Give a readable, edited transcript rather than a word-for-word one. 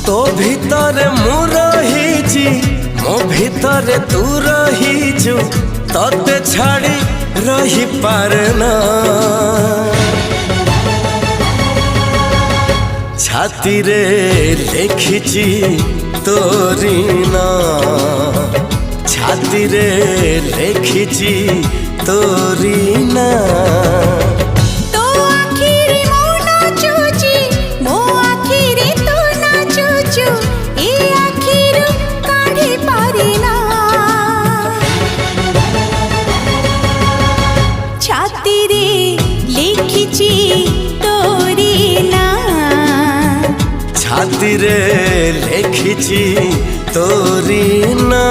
तो भीतर मु रही मो भीतर तू रहीचु तते छाड़ी रही पारना छाती रे लिखिची तोरी ना छाती रे लिखिची तोरी ना छाती रे लिखिची तोरी ना।